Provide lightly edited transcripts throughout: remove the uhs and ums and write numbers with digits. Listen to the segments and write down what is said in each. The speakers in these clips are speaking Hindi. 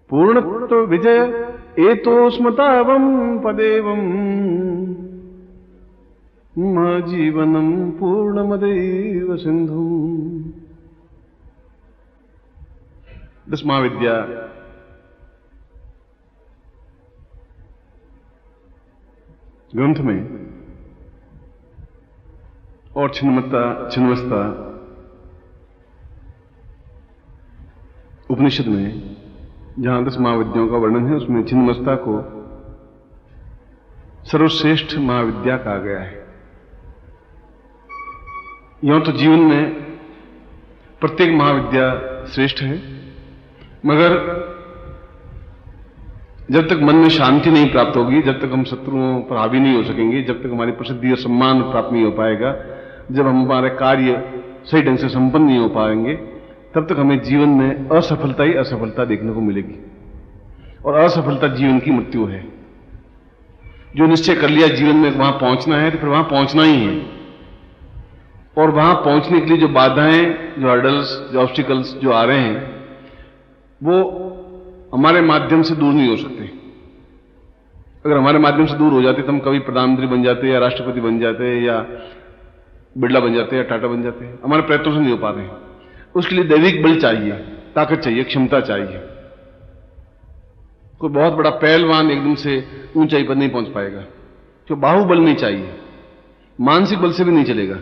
पूर्णत्व विजय एतो स्मतावं पदेवं जीवनं पूर्णमदैव सिंधु। 10 महाविद्या ग्रंथ में और छिन्नमस्ता उपनिषद में जहां 10 महाविद्याओं का वर्णन है, उसमें छिन्नमस्ता को सर्वश्रेष्ठ महाविद्या कहा गया है। यूं तो जीवन में प्रत्येक महाविद्या श्रेष्ठ है, मगर जब तक मन में शांति नहीं प्राप्त होगी, जब तक हम शत्रुओं पर हावी नहीं हो सकेंगे, जब तक हमारी प्रसिद्धि और सम्मान प्राप्त नहीं हो पाएगा, जब हम हमारे कार्य सही ढंग से संपन्न नहीं हो पाएंगे, तब तक हमें जीवन में असफलता ही असफलता देखने को मिलेगी। और असफलता जीवन की मृत्यु है। जो निश्चय कर लिया जीवन में वहां पहुंचना है, तो फिर वहां पहुंचना ही है। और वहां पहुंचने के लिए जो बाधाएं, जो हर्डल्स, जो ऑब्स्टिकल्स जो आ रहे हैं, वो हमारे माध्यम से दूर नहीं हो सकते। अगर हमारे माध्यम से दूर हो जाते तो हम कभी प्रधानमंत्री बन जाते, या राष्ट्रपति बन जाते, या बिरला बन जाते, या टाटा बन जाते। हमारे प्रयत्नों से नहीं हो पा रहे हैं। उसके लिए दैविक बल चाहिए, ताकत चाहिए, क्षमता चाहिए। कोई बहुत बड़ा पहलवान एकदम से ऊंचाई पर नहीं पहुंच पाएगा, क्योंकि बाहुबल नहीं चाहिए। मानसिक बल से भी नहीं चलेगा,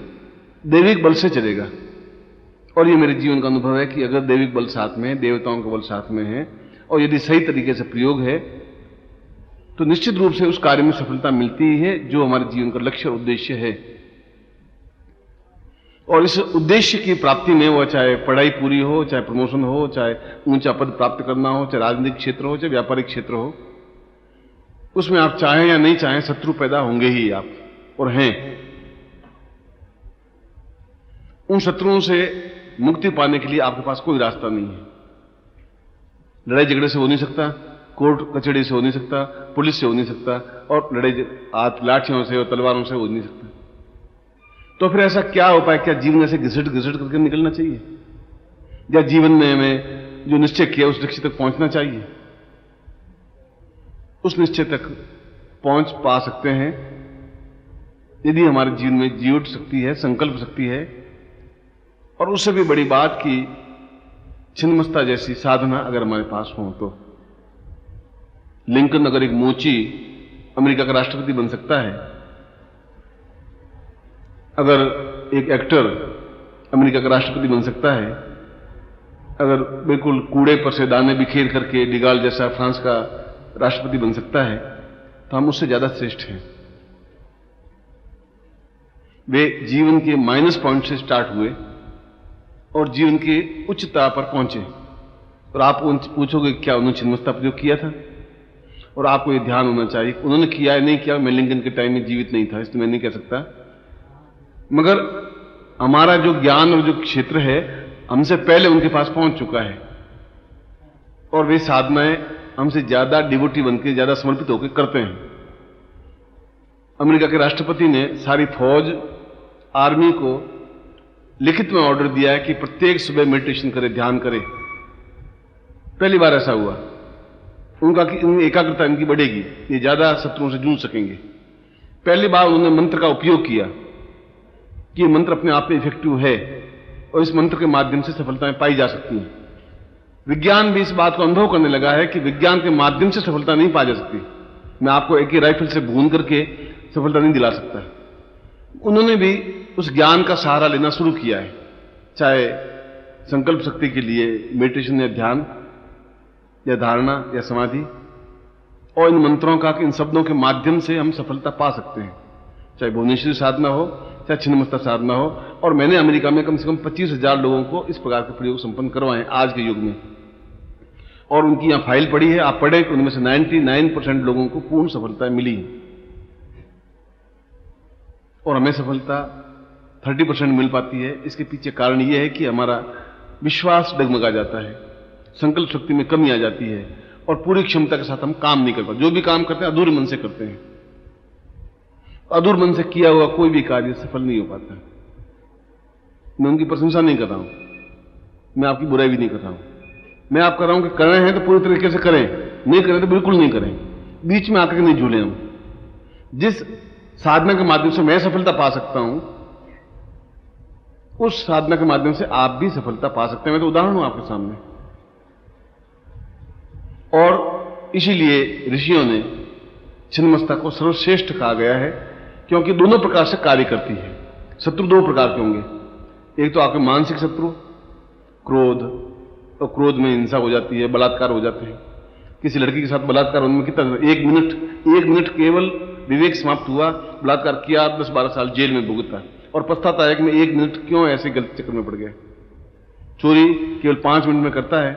दैविक बल से चलेगा। और ये मेरे जीवन का अनुभव है कि अगर दैविक बल साथ में है, देवताओं का बल साथ में है, और यदि सही तरीके से प्रयोग है, तो निश्चित रूप से उस कार्य में सफलता मिलती ही है जो हमारे जीवन का लक्ष्य और उद्देश्य है। और इस उद्देश्य की प्राप्ति में, वो चाहे पढ़ाई पूरी हो, चाहे प्रमोशन हो, चाहे ऊंचा पद प्राप्त करना हो, चाहे राजनीतिक क्षेत्र हो, चाहे व्यापारिक क्षेत्र हो, उसमें आप चाहें या नहीं चाहें, शत्रु पैदा होंगे ही आप, और हैं। उन शत्रुओं से मुक्ति पाने के लिए आपके पास कोई रास्ता नहीं है। लड़ाई झगड़े से हो नहीं सकता, कोर्ट कचहरी से हो नहीं सकता, पुलिस से हो नहीं सकता, और लड़ाई लाठियों से और तलवारों से हो नहीं सकता। तो फिर ऐसा क्या उपाय, क्या जीवन ऐसे घिसट करके निकलना चाहिए, या जीवन में हमें जो निश्चय किया उस लक्ष्य तक पहुंचना चाहिए? उस निश्चय तक पहुंच पा सकते हैं यदि हमारे जीवन में जीवट शक्ति है, संकल्प शक्ति है। और उससे भी बड़ी बात कि छिन्नमस्ता जैसी साधना अगर हमारे पास हो तो। लिंकन अगर एक मोची अमेरिका का राष्ट्रपति बन सकता है, अगर एक एक्टर अमेरिका का राष्ट्रपति बन सकता है, अगर बिल्कुल कूड़े पर से दाने बिखेर करके डिगाल जैसा फ्रांस का राष्ट्रपति बन सकता है, तो हम उससे ज्यादा श्रेष्ठ हैं। वे जीवन के माइनस पॉइंट से स्टार्ट हुए और जीवन की उच्चता पर पहुंचे। और आप पूछोगे क्या उन्होंने छिन्नमस्ता प्रयोग किया था? और आपको यह ध्यान होना चाहिए, उन्होंने किया है नहीं किया, मैं लिंकन के टाइम में जीवित नहीं था इसलिए मैं नहीं कह सकता। मगर हमारा जो ज्ञान और जो क्षेत्र है, हमसे पहले उनके पास पहुंच चुका है, और वे साधनाएं हमसे ज्यादा डिवोटी बनकर, ज्यादा समर्पित होकर करते हैं। अमेरिका के राष्ट्रपति ने सारी फौज, आर्मी को लिखित में ऑर्डर दिया है कि प्रत्येक सुबह मेडिटेशन करे, ध्यान करे। पहली बार ऐसा हुआ उनका कि एकाग्रता इनकी बढ़ेगी, ये ज्यादा शत्रुओं से जूझ सकेंगे। पहली बार उन्होंने मंत्र का उपयोग किया कि ये मंत्र अपने आप में इफेक्टिव है और इस मंत्र के माध्यम से सफलताएं पाई जा सकती हैं। विज्ञान भी इस बात को अनुभव करने लगा है कि विज्ञान के माध्यम से सफलता नहीं पाई जा सकती। मैं आपको एक ही राइफल से भून करके सफलता नहीं दिला सकता। उन्होंने भी उस ज्ञान का सहारा लेना शुरू किया है, चाहे संकल्प शक्ति के लिए मेडिटेशन या ध्यान या धारणा या समाधि, और इन मंत्रों का, इन शब्दों के माध्यम से हम सफलता पा सकते हैं, चाहे भुवनेश्वरी साधना हो, चाहे छिन्नमस्ता साधना हो। और मैंने अमेरिका में कम से कम 25,000 लोगों को इस प्रकार के प्रयोग संपन्न करवाए आज के युग में, और उनकी यहां फाइल पड़ी है, आप पढ़ें कि उनमें से 99% लोगों को पूर्ण सफलता मिली है। और हमें सफलता 30% मिल पाती है। इसके पीछे कारण यह है कि हमारा विश्वास डगमगा जाता है, संकल्प शक्ति में कमी आ जाती है, और पूरी क्षमता के साथ हम काम नहीं कर पाते। जो भी काम करते हैं अधूरे मन से करते हैं। अधूर मन से किया हुआ कोई भी कार्य सफल नहीं हो पाता। मैं उनकी प्रशंसा नहीं कर रहा हूं, मैं आपकी बुराई भी नहीं कर रहा हूं, मैं आप कर रहा हूं कि कर रहे हैं तो पूरी तरीके से करें, नहीं करें तो बिल्कुल नहीं करें, बीच में आकर के नहीं झूले हम। जिस साधना के माध्यम से मैं सफलता पा सकता हूं, उस साधना के माध्यम से आप भी सफलता पा सकते हैं। मैं तो उदाहरण हूं आपके सामने। और इसीलिए ऋषियों ने छिन्नमस्ता को सर्वश्रेष्ठ कहा गया है, क्योंकि दोनों प्रकार से कार्य करती है। शत्रु दो प्रकार के होंगे, एक तो आपके मानसिक शत्रु क्रोध, और क्रोध में हिंसा हो जाती है, बलात्कार हो जाते हैं। किसी लड़की के साथ बलात्कार होने में कितना, एक मिनट केवल विवेक समाप्त हुआ, बलात्कार किया, 10-12 साल जेल में भुगता और पछताता है कि मैं 1 मिनट क्यों ऐसे गलत चक्कर में पड़ गया। चोरी केवल 5 मिनट में करता है,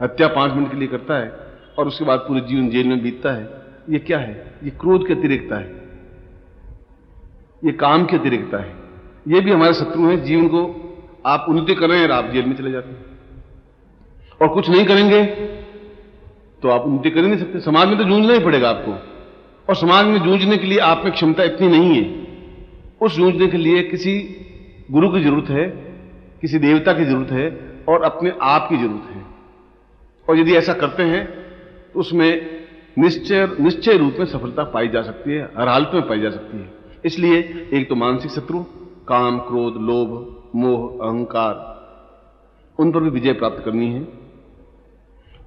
हत्या 5 मिनट के लिए करता है और उसके बाद पूरे जीवन जेल में बीतता है। ये क्या है? ये क्रोध की अतिरेकता है, ये काम की अतिरेकता है। ये भी हमारे शत्रु हैं। जीवन को आप उन्नति कर रहे हैं और आप जेल में चले जाते हैं, और कुछ नहीं करेंगे तो आप उन्नति कर ही नहीं सकते। समाज में तो जूझना ही पड़ेगा आपको, और समाज में जूझने के लिए आप में क्षमता इतनी नहीं है। उस जूझने के लिए किसी गुरु की जरूरत है, किसी देवता की जरूरत है, और अपने आप की जरूरत है। और यदि ऐसा करते हैं तो उसमें निश्चय रूप में सफलता पाई जा सकती है, हर हालत में पाई जा सकती है। इसलिए एक तो मानसिक शत्रु, काम, क्रोध, लोभ, मोह, अहंकार, उन पर भी विजय प्राप्त करनी है।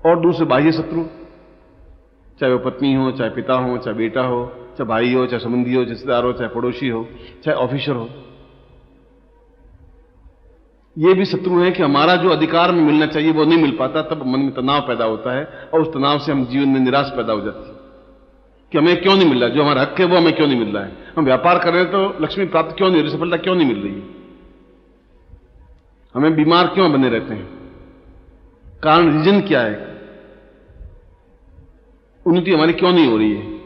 और दूसरे बाह्य शत्रु, चाहे वो पत्नी हो, चाहे पिता हो, चाहे बेटा हो, चाहे भाई हो, चाहे संबंधी हो, रिश्तेदार हो, चाहे पड़ोसी हो, चाहे ऑफिसर हो, ये भी शत्रु है कि हमारा जो अधिकार में मिलना चाहिए वो नहीं मिल पाता। तब मन में तनाव पैदा होता है, और उस तनाव से हम जीवन में निराश पैदा हो जाती है कि हमें क्यों नहीं मिल रहा, जो हमारा हक है वो हमें क्यों नहीं मिल रहा है। हम व्यापार कर रहे हैं तो लक्ष्मी प्राप्त क्यों नहीं हो रही, सफलता क्यों नहीं मिल रही है, हमें बीमार क्यों बने रहते हैं। कारण, रीजन क्या है, उन्नति हमारी क्यों नहीं हो रही है?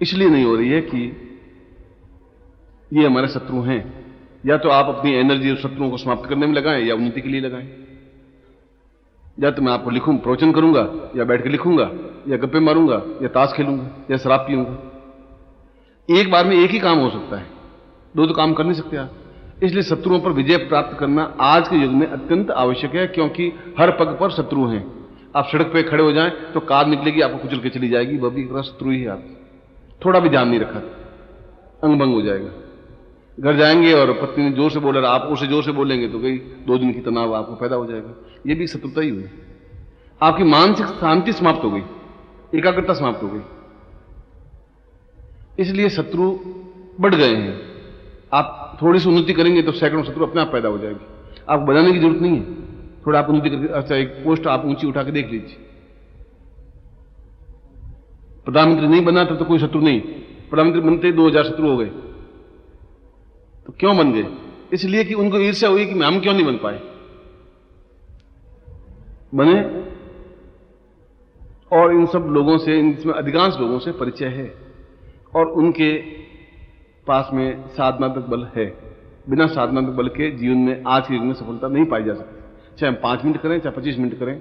इसलिए नहीं हो रही है कि ये हमारे शत्रु हैं। या तो आप अपनी एनर्जी उस शत्रुओं को समाप्त करने में लगाएं, या उन्नति के लिए लगाएं। या तो मैं आपको लिखूं, प्रवचन करूंगा, या बैठ के लिखूंगा, या गप्पे मारूंगा, या ताश खेलूंगा, या शराब पीऊंगा। एक बार में एक ही काम हो सकता है, दो तो काम कर नहीं सकते आप। इसलिए शत्रुओं पर विजय प्राप्त करना आज के युग में अत्यंत आवश्यक है, क्योंकि हर पग पर शत्रु हैं। आप सड़क पे खड़े हो जाएं तो कार निकलेगी, आपको कुचल के चली जाएगी, वह भी शत्रु ही है। आप थोड़ा भी ध्यान नहीं रखा, अंग भंग हो जाएगा। घर जाएंगे और पत्नी ने जोर से बोला, आप उसे जोर से बोलेंगे तो कई 2 दिन की तनाव आपको पैदा हो जाएगा। ये भी शत्रुता ही हुई। आपकी मानसिक शांति समाप्त हो गई, एकाग्रता समाप्त हो गई। इसलिए शत्रु बढ़ गए हैं। आप थोड़ी सी उन्नति करेंगे तो सैकड़ों शत्रु अपने आप पैदा हो जाएगी। आपको बनाने की जरूरत नहीं है। थोड़ा आप उन्नति करके, अच्छा एक पोस्ट आप ऊंची उठा के देख लीजिए। प्रधानमंत्री नहीं बना तब तो कोई शत्रु नहीं, प्रधानमंत्री बनते ही 2000 शत्रु हो गए। तो क्यों बन गए? इसलिए कि उनको ईर्ष्या हुई कि हम क्यों नहीं बन पाए। बने, और इन सब लोगों से, इनमें अधिकांश लोगों से परिचय है, और उनके पास में साधनात्मक बल है। बिना साधनात्मक बल के जीवन में आज के युग में सफलता नहीं पाई जा सकती। चाहे हम 5 मिनट करें, चाहे 25 मिनट करें।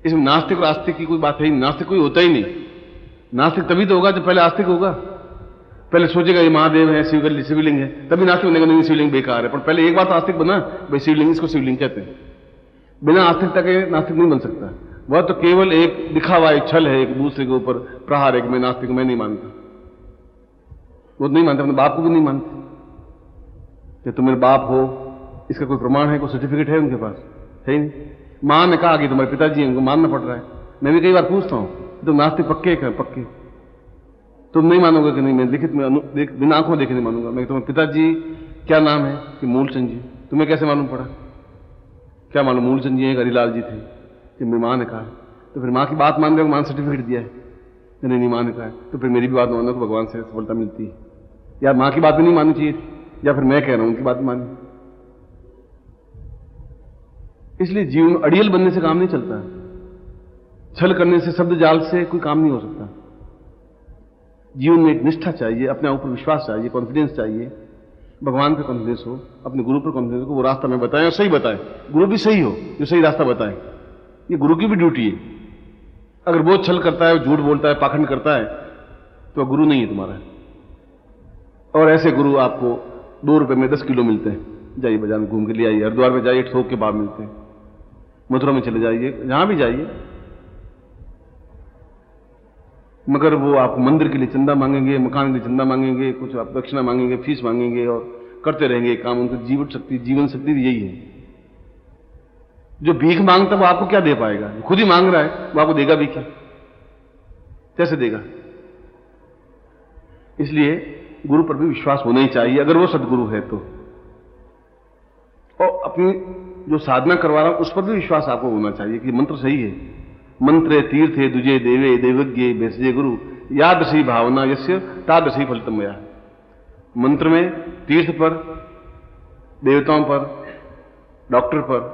इसमें नास्तिक और आस्तिक की कोई बात है ही नहीं। नास्तिक कोई होता ही नहीं। नास्तिक तभी तो होगा जब पहले आस्तिक होगा। पहले सोचेगा ये महादेव है, शिवलिंग है, तभी नास्तिक बनेगा। नहीं, शिवलिंग बेकार है। पर पहले एक बात आस्तिक बना, भाई शिवलिंग, इसको शिवलिंग कहते हैं। बिना आस्तिकता के नास्तिक नहीं बन सकता। वह तो केवल एक दिखावा, एक छल है, एक दूसरे के ऊपर प्रहार है कि मैं नास्तिक, मैं नहीं मानता। वो नहीं मानते, अपने बाप को भी नहीं मानते कि तुम मेरे बाप हो, इसका कोई प्रमाण है, कोई सर्टिफिकेट है उनके पास? है ही नहीं। मां ने कहा कि तुम्हारे पिताजी हैं, उनको मानना पड़ रहा है। मैं भी कई बार पूछता हूं, तुम नास्तिक पक्के हैं? पक्के। तुम नहीं मानोगे कि नहीं? मैं लिखित में बिना आंखों देखे नहीं मानूंगा। मैं तुम्हारे पिताजी क्या नाम है? कि मूलचंद जी। तुम्हें कैसे मालूम पड़ा? क्या मालूम मूलचंद जी हैं, हरिलाल जी थे? कि मेरी मां ने कहा। तो फिर मां की बात मान रहे हो, मां ने सर्टिफिकेट दिया है? नहीं, मां ने कहा है। तो फिर मेरी भी बात मानो कि भगवान से सफलता मिलती है। या मां की बात भी नहीं माननी चाहिए थी, या फिर मैं कह रहा हूं उनकी बात मानी। इसलिए जीवन अड़ियल बनने से काम नहीं चलता। छल करने से, शब्द जाल से कोई काम नहीं हो सकता। जीवन में एक निष्ठा चाहिए, अपने ऊपर विश्वास चाहिए, कॉन्फिडेंस चाहिए। भगवान पर कॉन्फिडेंस हो, अपने गुरु पर कॉन्फिडेंस हो, वो रास्ता में बताएं और सही बताएं। गुरु भी सही हो, जो सही रास्ता बताएं। ये गुरु की भी ड्यूटी है। अगर वो छल करता है, झूठ बोलता है, पाखंड करता है, तो गुरु नहीं है तुम्हारा। और ऐसे गुरु आपको 2 रुपए में 10 किलो मिलते हैं। जाइए बाजार में घूम के ले आइए, हरिद्वार में जाइए, थोक के भाव मिलते हैं। मथुरा में चले जाइए, जहां भी जाइए, मगर वो आपको मंदिर के लिए चंदा मांगेंगे, मकान के लिए चंदा मांगेंगे, कुछ आप दक्षिणा मांगेंगे, फीस मांगेंगे और करते रहेंगे काम। उनकी जीवन शक्ति भी यही है। जो भीख मांगता वो आपको क्या दे पाएगा? खुद ही मांग रहा है, वो आपको देगा भी क्या? कैसे देगा? इसलिए गुरु पर भी विश्वास होना ही चाहिए, अगर वो सदगुरु है तो। और अपनी जो साधना करवा रहा हूं उस पर भी विश्वास आपको होना चाहिए कि मंत्र सही है। मंत्रे तीर्थे दुजे देवे देवज्ञे भेषजे गुरु, यादृशी भावना यस्य तादृशी फलितम मया। मंत्र में तीर्थ पर, देवताओं पर, डॉक्टर पर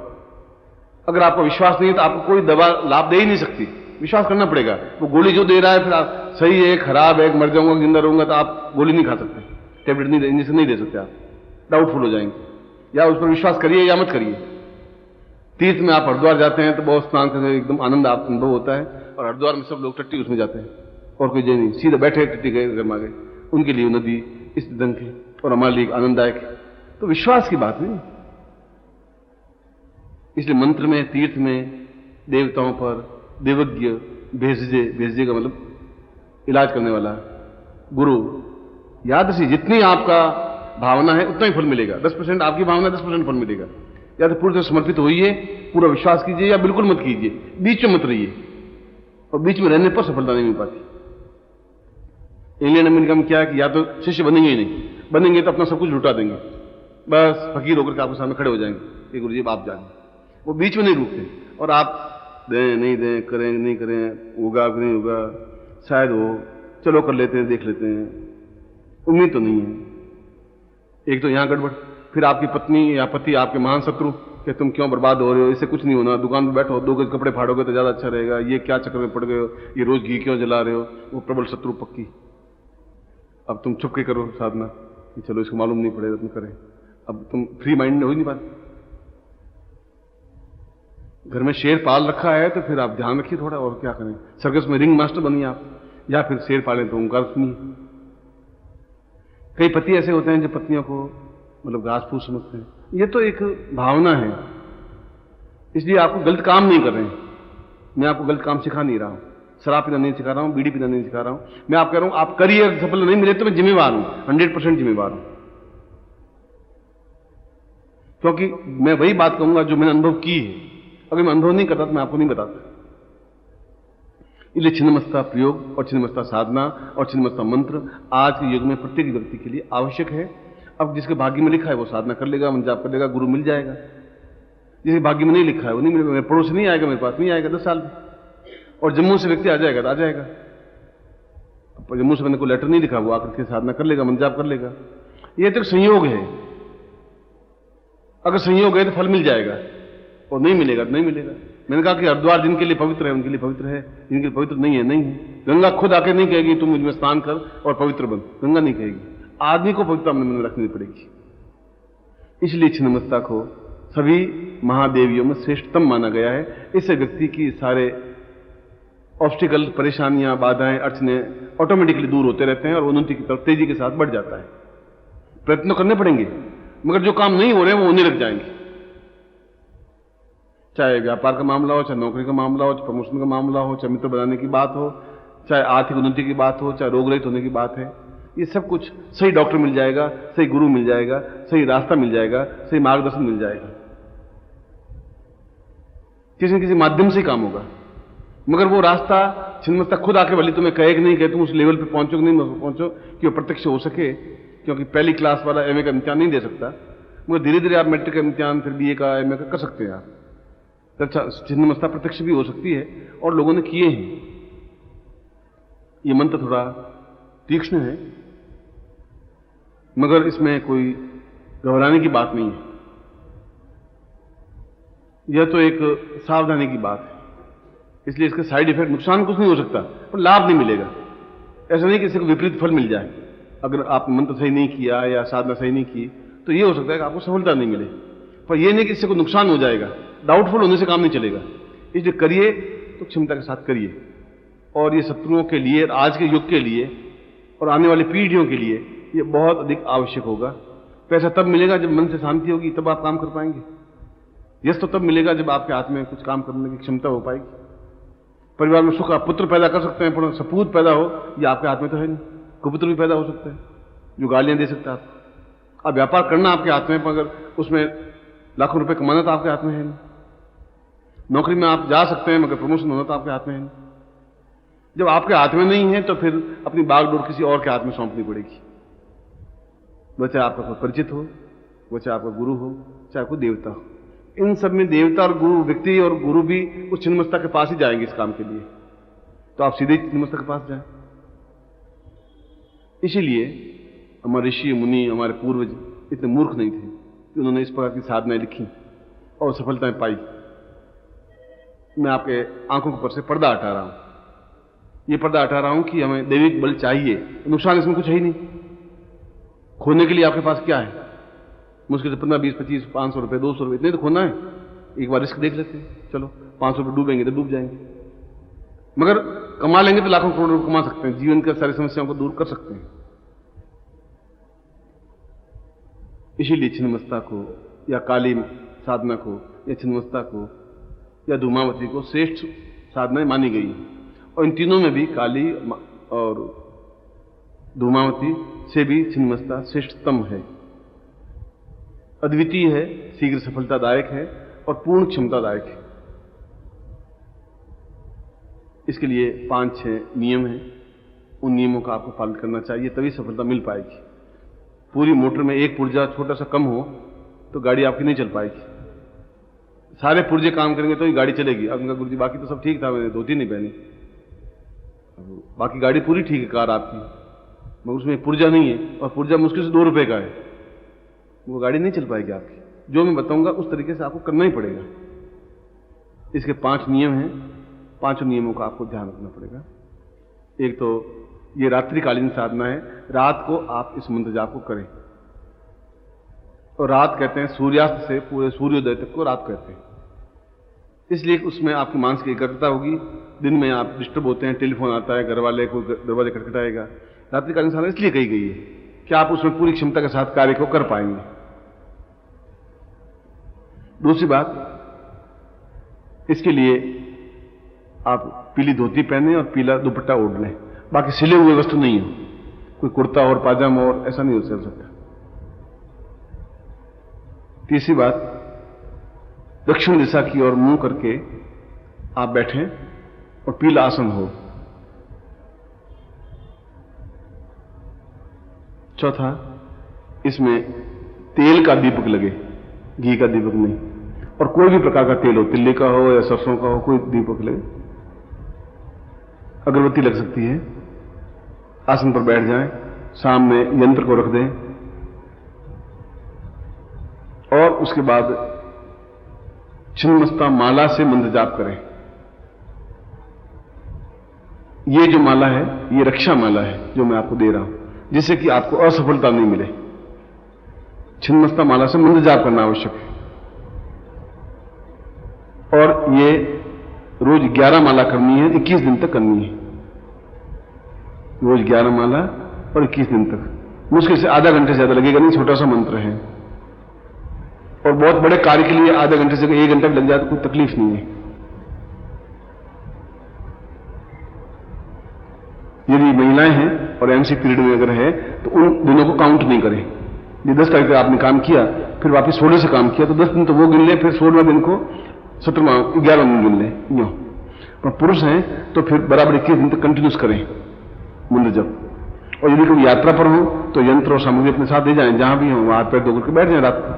अगर आपको विश्वास नहीं है तो आपको कोई दवा लाभ दे ही नहीं सकती। विश्वास करना पड़ेगा। वो गोली जो दे रहा है, फिर आप सही है, खराब है, मर जाऊंगा, जिंदा रहूंगा, तो आप गोली नहीं खा सकते, टेबलेट नहीं, इंजेक्शन नहीं दे सकते, आप डाउटफुल हो जाएंगे। या उस पर विश्वास करिए या मत करिए। तीर्थ में आप हरिद्वार जाते हैं तो बहुत स्नान करने एकदम आनंद आप अनुभव होता है, और हरिद्वार में सब लोग टट्टी उसमें जाते हैं और कोई जय नहीं, सीधे बैठे टट्टी गए घर में आ गए। उनके लिए नदी इस ढंग की और हमारे लिए आनंददायक है। तो विश्वास की बात नहीं। इसलिए मंत्र में, तीर्थ में, देवताओं पर, देवज्ञ, भेषजे का मतलब इलाज करने वाला, गुरु, यादृशी, जितनी आपका भावना है उतना ही फल मिलेगा। 10% आपकी भावना, 10% फल मिलेगा। या तो पूरे समर्पित होइए, पूरा विश्वास कीजिए, या बिल्कुल मत कीजिए, बीच में मत रहिए। और बीच में रहने पर सफलता नहीं मिल पाती। इंग्लैंड अमेरिका में क्या है कि या तो शिष्य बनेंगे ही नहीं, बनेंगे तो अपना सब कुछ लुटा देंगे, बस फकीर होकर के आपके सामने खड़े हो जाएंगे कि गुरु जी आप जाने। वो बीच में नहीं रुकते, और आप दें नहीं दें, करें नहीं करें, होगा कि नहीं होगा, शायद हो, चलो कर लेते हैं, देख लेते हैं, उम्मीद तो नहीं है। एक तो यहां गड़बड़, फिर आपकी पत्नी या पति आपके महान शत्रु कि तुम क्यों बर्बाद हो रहे हो, इससे कुछ नहीं होना, दुकान पर बैठो, 2 गज कपड़े फाड़ोगे तो ज्यादा अच्छा रहेगा, ये क्या चक्कर में पड़ गए हो, ये रोज घी क्यों जला रहे हो, वो प्रबल शत्रु पक्की। अब तुम छुप के करो साधना कि चलो इसको मालूम नहीं पड़ेगा, तुम करें। अब तुम फ्री माइंड में हो ही नहीं पाते। घर में शेर पाल रखा है तो फिर आप ध्यान रखिए थोड़ा, और क्या करें। सर्कस में रिंग मास्टर बनिए आप, या फिर शेर पालें तो ओंकार सुनिए। कई पति ऐसे होते हैं जो पत्नियों को मतलब घास फूस समझते हैं। ये तो एक भावना है, इसलिए आपको गलत काम नहीं कर रहे हैं। मैं आपको गलत काम सिखा नहीं रहा हूं, शराब पीना नहीं सिखा रहा हूं, बीड़ी पीना नहीं सिखा रहा हूं। मैं आप कह रहा हूं आप करिए, सफल नहीं मिले तो मैं जिम्मेवार हूं, 100% जिम्मेवार हूं। क्योंकि मैं वही बात कहूंगा जो मैंने अनुभव की है। अगर मैं अनुभव नहीं करता तो मैं आपको नहीं बताता। इसलिए छिन्नमस्ता प्रयोग और छिन्नमस्ता साधना और छिन्नमस्ता मंत्र आज के युग में प्रत्येक व्यक्ति के लिए आवश्यक है। अब जिसके भाग्य में लिखा है वो साधना कर लेगा, मन जाप कर लेगा, गुरु मिल जाएगा। जिसके भाग्य में नहीं लिखा है वो नहीं मिलेगा। मेरे पड़ोस नहीं आएगा, मेरे पास नहीं आएगा 10 साल में। और जम्मू से व्यक्ति आ जाएगा तो आ जाएगा। जम्मू से मैंने कोई लेटर नहीं लिखा, वो आकर के साधना कर लेगा, मन जाप कर लेगा। ये तो संयोग है। अगर संयोग है तो फल मिल जाएगा, और नहीं मिलेगा तो नहीं मिलेगा। मैंने कहा कि हरिद्वार जिनके लिए पवित्र है उनके लिए पवित्र है, जिनके लिए पवित्र नहीं है नहीं है। गंगा खुद आके नहीं कहेगी तुम मुझमें स्नान कर और पवित्र बन, गंगा नहीं कहेगी। आदमी को पवित्रता में रखनी पड़ेगी। इसलिए छिन्नमस्ता को सभी महादेवियों में श्रेष्ठतम माना गया है। इससे व्यक्ति की सारे ऑब्स्टिकल, परेशानियां, बाधाएं, अड़चने ऑटोमेटिकली दूर होते रहते हैं और उन्नति की तरफ तेजी के साथ बढ़ जाता है। प्रयत्न करने पड़ेंगे, मगर जो काम नहीं हो रहे हैं वो होने लग जाएंगे। चाहे व्यापार का मामला हो, चाहे नौकरी का मामला हो, चाहे प्रमोशन का मामला हो, चाहे मित्र बनाने की बात हो, चाहे आर्थिक उन्नति की बात हो, चाहे रोग रहित होने की बात है। ये सब कुछ सही डॉक्टर मिल जाएगा, सही गुरु मिल जाएगा, सही रास्ता मिल जाएगा, सही मार्गदर्शन मिल जाएगा। किसी न किसी माध्यम से ही काम होगा। मगर वो रास्ता छिन्नमस्ता खुद आके भले तुम्हें कहे कि नहीं कहे, तुम उस लेवल पे पहुंचो कि नहीं पहुंचो कि वो प्रत्यक्ष हो सके। क्योंकि पहली क्लास वाला एमए का इम्तिहान नहीं दे सकता, मगर धीरे धीरे आप मैट्रिक का इम्तिहान, फिर बीए का, एमए का कर सकते हैं आप। अच्छा, छिन्नमस्ता प्रत्यक्ष भी हो सकती है और लोगों ने किए हैं। ये मंत्र थोड़ा तीक्ष्ण है, मगर इसमें कोई घबराने की बात नहीं है। यह तो एक सावधानी की बात है। इसलिए इसके साइड इफेक्ट, नुकसान कुछ नहीं हो सकता, पर लाभ नहीं मिलेगा। ऐसा नहीं कि इससे विपरीत फल मिल जाए। अगर आप मंत्र सही नहीं किया या साधना सही नहीं की तो यह हो सकता है कि आपको सफलता नहीं मिले, पर यह नहीं कि इससे कोई नुकसान हो जाएगा। डाउटफुल होने से काम नहीं चलेगा। इसलिए करिए तो क्षमता के साथ करिए। और ये शत्रुओं के लिए, आज के युग के लिए और आने वाली पीढ़ियों के लिए ये बहुत अधिक आवश्यक होगा। पैसा तब मिलेगा जब मन से शांति होगी, तब आप काम कर पाएंगे। यश तो तब मिलेगा जब आपके हाथ में कुछ काम करने की क्षमता हो पाएगी। परिवार में सुख, आप पुत्र पैदा कर सकते हैं, पर सपूत पैदा हो ये आपके हाथ में तो है नहीं। कुपुत्र भी पैदा हो सकता है जो गालियां दे सकता है आपको। अब व्यापार करना आपके हाथ में, मगर उसमें लाखों रुपए कमाना तो आपके हाथ में है नहीं। नौकरी में आप जा सकते हैं, मगर प्रमोशन होना तो आपके हाथ में है नहीं। जब आपके हाथ में नहीं है तो फिर अपनी बागडोर किसी और के हाथ में सौंपनी पड़ेगी। वो चाहे आपका कोई परिचित हो, वो चाहे आपका गुरु हो, चाहे कोई देवता हो। इन सब में देवता और गुरु, व्यक्ति और गुरु भी उस छिन्नमस्ता के पास ही जाएंगे इस काम के लिए, तो आप सीधे छिन्नमस्ता के पास जाएं। इसीलिए हमारे ऋषि मुनि, हमारे पूर्वज इतने मूर्ख नहीं थे कि उन्होंने इस प्रकार की साधनाएं लिखी और सफलताएं पाई। मैं आपके आंखों के ऊपर से पर्दा हटा रहा हूं, ये पर्दा हटा रहा हूं कि हमें दैविक बल चाहिए, नुकसान इसमें कुछ है ही नहीं। खोने के लिए आपके पास क्या है? मुश्किल से 15, 20, 25, 500 रुपए, 200 रुपए, इतने तो खोना है। एक बार रिस्क देख लेते हैं, चलो 500 रुपए डूबेंगे तो डूब जाएंगे, मगर कमा लेंगे तो लाखों करोड़ रुपए कमा सकते हैं, जीवन की सारी समस्याओं को दूर कर सकते हैं। इसीलिए छिन्नमस्ता को या काली साधना को या छिन्नमस्ता को या धूमावती को श्रेष्ठ साधनाएं मानी गई। और इन तीनों में भी काली और धूमावती से भी छिन्नमस्ता श्रेष्ठतम है, अद्वितीय है, शीघ्र सफलतादायक है और पूर्ण क्षमतादायक है। इसके लिए 5-6 नियम हैं, उन नियमों का आपको पालन करना चाहिए, तभी सफलता मिल पाएगी। पूरी मोटर में एक पुर्जा छोटा सा कम हो तो गाड़ी आपकी नहीं चल पाएगी। सारे पुर्जे काम करेंगे तो ही गाड़ी चलेगी। अब उनका गुरुजी बाकी तो सब ठीक था, मैंने धोती नहीं पहनी, बाकी गाड़ी पूरी ठीक है कार आपकी, मगर उसमें पुर्जा नहीं है और पुर्जा मुश्किल से 2 रुपए का है, वो गाड़ी नहीं चल पाएगी आपकी। जो मैं बताऊंगा उस तरीके से आपको करना ही पड़ेगा। इसके 5 नियम हैं, 5 नियमों का आपको ध्यान रखना पड़ेगा। एक तो ये रात्रिकालीन साधना है, रात को आप इस मंत्र जाप को करें। और रात कहते हैं सूर्यास्त से पूरे सूर्योदय तक को रात कहते हैं, इसलिए उसमें आपकी मानसिक एकाग्रता होगी। दिन में आप डिस्टर्ब होते हैं, टेलीफोन आता है, घर वाले को दरवाजे खटखटाएगा। रात्रिकालीन साधना इसलिए कही गई है कि आप उसमें पूरी क्षमता के साथ कार्य को कर पाएंगे। दूसरी बात, इसके लिए आप पीली धोती पहने और पीला दुपट्टा ओढ़ लें, बाकी सिले हुए वस्त्र नहीं हो, कोई कुर्ता और पाजामा और ऐसा नहीं हो सकता। तीसरी बात, दक्षिण दिशा की ओर मुंह करके आप बैठें और पीला आसन हो। चौथा, इसमें तेल का दीपक लगे, घी का दीपक नहीं, और कोई भी प्रकार का तेल हो, तिल्ली का हो या सरसों का हो, कोई दीपक लगे। अगरबत्ती लग सकती है। आसन पर बैठ जाएं, सामने यंत्र को रख दें और उसके बाद छिन्नमस्ता माला से मंत्र जाप करें। ये जो माला है ये रक्षा माला है जो मैं आपको दे रहा हूं, जिससे कि आपको असफलता नहीं मिले। छिन्नमस्ता माला से मंत्र जाप करना आवश्यक है। और ये रोज 11 माला करनी है, 21 दिन तक करनी है। रोज 11 माला और 21 दिन तक। मुश्किल से आधा घंटे से ज्यादा लगेगा नहीं, छोटा सा मंत्र है। और बहुत बड़े कार्य के लिए आधा घंटे से 1 घंटा लग जाए तो कोई तकलीफ नहीं है। यदि महिलाएं हैं और एमसी पीरियड में अगर है तो उन दिनों को काउंट नहीं करें। ये 10 तारीख आपने काम किया, फिर वापस 16 से काम किया तो 10 दिन तो वो गिन ले, फिर 16वें दिन को 17वां 11वां दिन गिन ले। यूं पर पुरुष हैं तो फिर बराबर 21 दिन तक कंटिन्यूस करें मंत्र जप। और यदि कोई यात्रा पर हो तो यंत्र और सामग्री अपने साथ ले जाएं, जहां भी हो वहां पैर धो करके बैठ जाएं रात को,